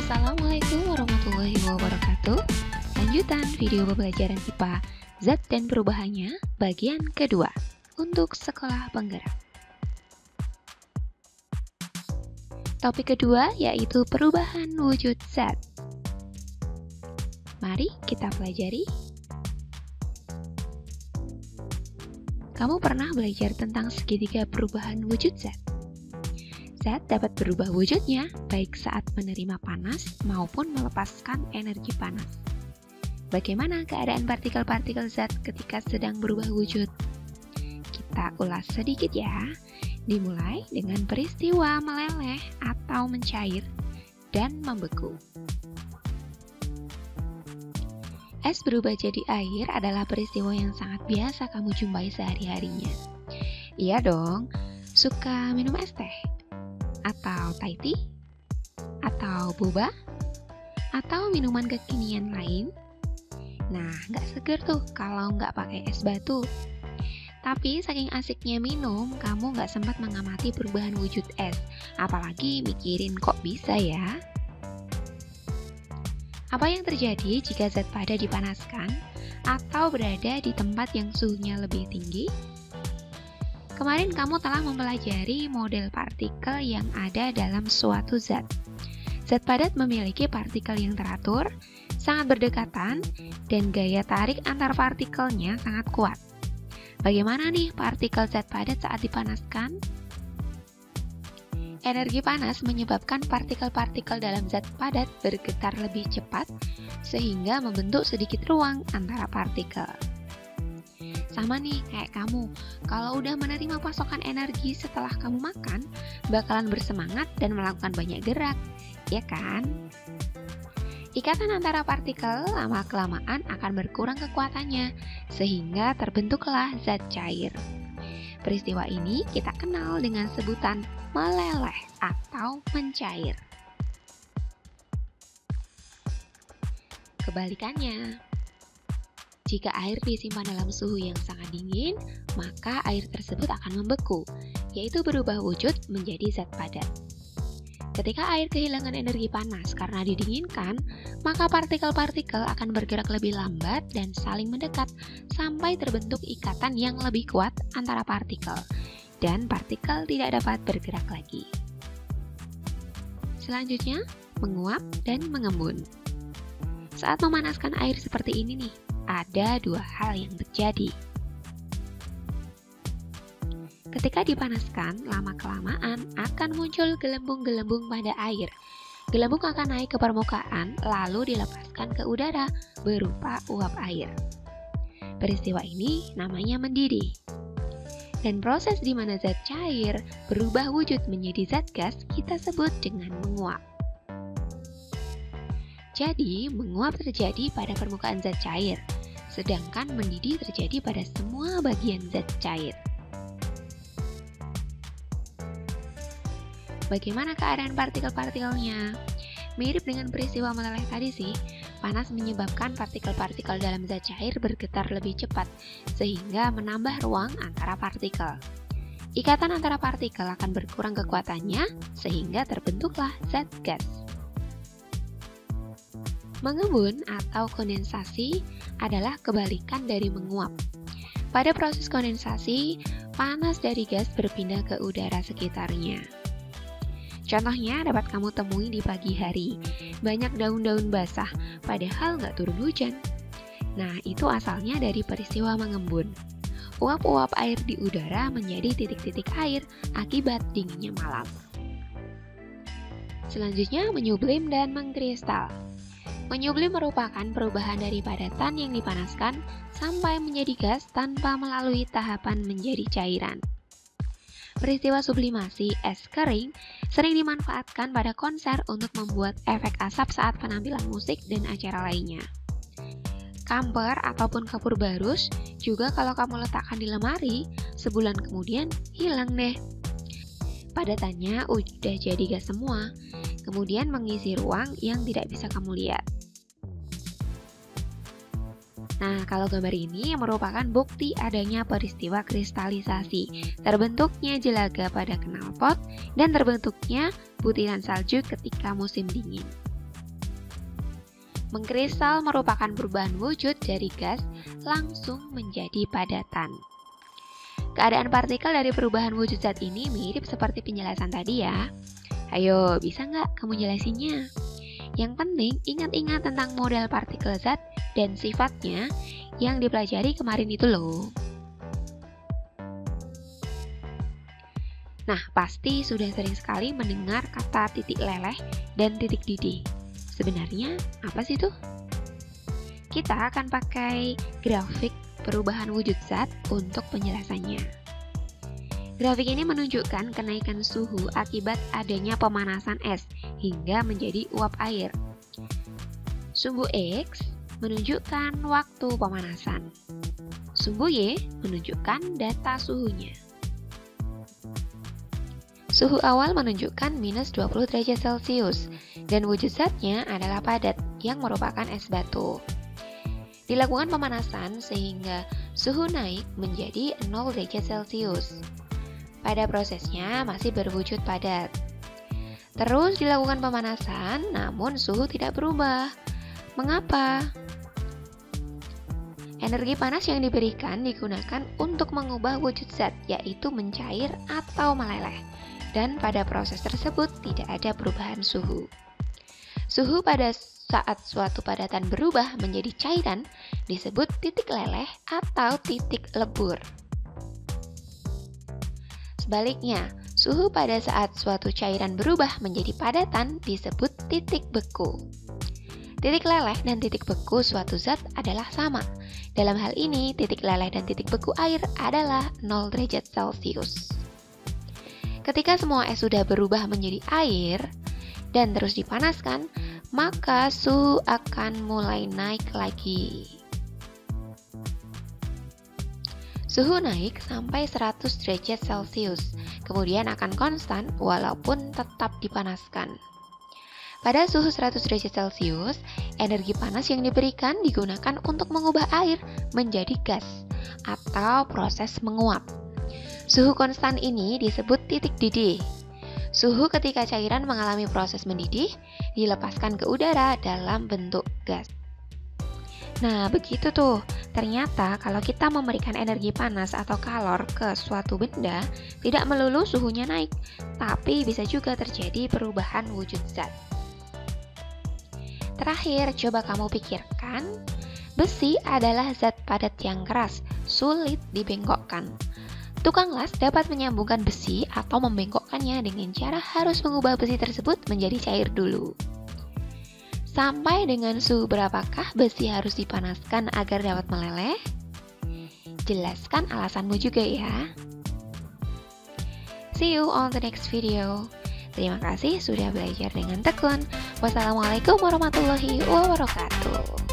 Assalamualaikum warahmatullahi wabarakatuh. Lanjutan video pembelajaran IPA Zat dan perubahannya bagian kedua untuk sekolah penggerak. Topik kedua yaitu perubahan wujud zat. Mari kita pelajari. Kamu pernah belajar tentang segitiga perubahan wujud zat? Zat dapat berubah wujudnya baik saat menerima panas maupun melepaskan energi panas. Bagaimana keadaan partikel-partikel zat ketika sedang berubah wujud? Kita ulas sedikit ya. Dimulai dengan peristiwa meleleh atau mencair dan membeku. Es berubah jadi air adalah peristiwa yang sangat biasa kamu jumpai sehari-harinya. Iya dong, suka minum es teh? Atau Thai tea, atau boba, atau minuman kekinian lain. Nah, nggak seger tuh kalau nggak pakai es batu. Tapi saking asiknya minum, kamu nggak sempat mengamati perubahan wujud es, apalagi mikirin kok bisa ya. Apa yang terjadi jika zat padat dipanaskan atau berada di tempat yang suhunya lebih tinggi? Kemarin kamu telah mempelajari model partikel yang ada dalam suatu zat. Zat padat memiliki partikel yang teratur, sangat berdekatan, dan gaya tarik antar partikelnya sangat kuat. Bagaimana nih partikel zat padat saat dipanaskan? Energi panas menyebabkan partikel-partikel dalam zat padat bergetar lebih cepat, sehingga membentuk sedikit ruang antara partikel. Sama nih kayak kamu, kalau udah menerima pasokan energi setelah kamu makan, bakalan bersemangat dan melakukan banyak gerak, ya kan? Ikatan antara partikel lama-kelamaan akan berkurang kekuatannya, sehingga terbentuklah zat cair. Peristiwa ini kita kenal dengan sebutan meleleh atau mencair. Kebalikannya, jika air disimpan dalam suhu yang sangat dingin, maka air tersebut akan membeku, yaitu berubah wujud menjadi zat padat. Ketika air kehilangan energi panas karena didinginkan, maka partikel-partikel akan bergerak lebih lambat dan saling mendekat sampai terbentuk ikatan yang lebih kuat antara partikel, dan partikel tidak dapat bergerak lagi. Selanjutnya, menguap dan mengembun. Saat memanaskan air seperti ini nih, ada dua hal yang terjadi. Ketika dipanaskan, lama-kelamaan akan muncul gelembung-gelembung pada air. Gelembung akan naik ke permukaan, lalu dilepaskan ke udara berupa uap air. Peristiwa ini namanya mendidih. Dan proses di mana zat cair berubah wujud menjadi zat gas kita sebut dengan menguap. Jadi, menguap terjadi pada permukaan zat cair, sedangkan mendidih terjadi pada semua bagian zat cair. Bagaimana keadaan partikel-partikelnya? Mirip dengan peristiwa meleleh tadi sih, panas menyebabkan partikel-partikel dalam zat cair bergetar lebih cepat, sehingga menambah ruang antara partikel. Ikatan antara partikel akan berkurang kekuatannya, sehingga terbentuklah zat gas. Mengembun atau kondensasi adalah kebalikan dari menguap. Pada proses kondensasi, panas dari gas berpindah ke udara sekitarnya. Contohnya dapat kamu temui di pagi hari. Banyak daun-daun basah, padahal nggak turun hujan. Nah, itu asalnya dari peristiwa mengembun. Uap-uap air di udara menjadi titik-titik air akibat dinginnya malam. Selanjutnya, menyublim dan mengkristal. Menyublim merupakan perubahan dari padatan yang dipanaskan sampai menjadi gas tanpa melalui tahapan menjadi cairan. Peristiwa sublimasi es kering sering dimanfaatkan pada konser untuk membuat efek asap saat penampilan musik dan acara lainnya. Kamper ataupun kapur barus juga kalau kamu letakkan di lemari, sebulan kemudian hilang deh. Padatannya udah jadi gas semua, kemudian mengisi ruang yang tidak bisa kamu lihat. Nah, kalau gambar ini merupakan bukti adanya peristiwa kristalisasi, terbentuknya jelaga pada knalpot, dan terbentuknya butiran salju ketika musim dingin. Mengkristal merupakan perubahan wujud dari gas langsung menjadi padatan. Keadaan partikel dari perubahan wujud zat ini mirip seperti penjelasan tadi ya. Ayo, bisa nggak kamu jelasinnya? Yang penting ingat-ingat tentang model partikel zat dan sifatnya yang dipelajari kemarin itu loh. Nah, pasti sudah sering sekali mendengar kata titik leleh dan titik didih. Sebenarnya apa sih itu? Kita akan pakai grafik perubahan wujud zat untuk penjelasannya. Grafik ini menunjukkan kenaikan suhu akibat adanya pemanasan es hingga menjadi uap air. Sumbu X menunjukkan waktu pemanasan. Sumbu Y menunjukkan data suhunya. Suhu awal menunjukkan minus 20 derajat Celcius dan wujud zatnya adalah padat yang merupakan es batu. Dilakukan pemanasan sehingga suhu naik menjadi 0 derajat Celcius. Pada prosesnya masih berwujud padat. Terus dilakukan pemanasan namun suhu tidak berubah. Mengapa? Energi panas yang diberikan digunakan untuk mengubah wujud zat, yaitu mencair atau meleleh. Dan pada proses tersebut tidak ada perubahan suhu. Suhu pada saat suatu padatan berubah menjadi cairan disebut titik leleh atau titik lebur. Sebaliknya, suhu pada saat suatu cairan berubah menjadi padatan disebut titik beku. Titik leleh dan titik beku suatu zat adalah sama. Dalam hal ini, titik leleh dan titik beku air adalah 0 derajat Celcius. Ketika semua es sudah berubah menjadi air dan terus dipanaskan, maka suhu akan mulai naik lagi. Suhu naik sampai 100 derajat Celcius, kemudian akan konstan walaupun tetap dipanaskan. Pada suhu 100 derajat Celcius, energi panas yang diberikan digunakan untuk mengubah air menjadi gas atau proses menguap. Suhu konstan ini disebut titik didih. Suhu ketika cairan mengalami proses mendidih, dilepaskan ke udara dalam bentuk gas. Nah, begitu tuh. Ternyata kalau kita memberikan energi panas atau kalor ke suatu benda, tidak melulu suhunya naik, tapi bisa juga terjadi perubahan wujud zat. Terakhir, coba kamu pikirkan, besi adalah zat padat yang keras, sulit dibengkokkan. Tukang las dapat menyambungkan besi atau membengkokkannya dengan cara harus mengubah besi tersebut menjadi cair dulu. Sampai dengan suhu berapakah besi harus dipanaskan agar dapat meleleh? Jelaskan alasanmu juga ya. See you on the next video. Terima kasih sudah belajar dengan tekun. Wassalamualaikum warahmatullahi wabarakatuh.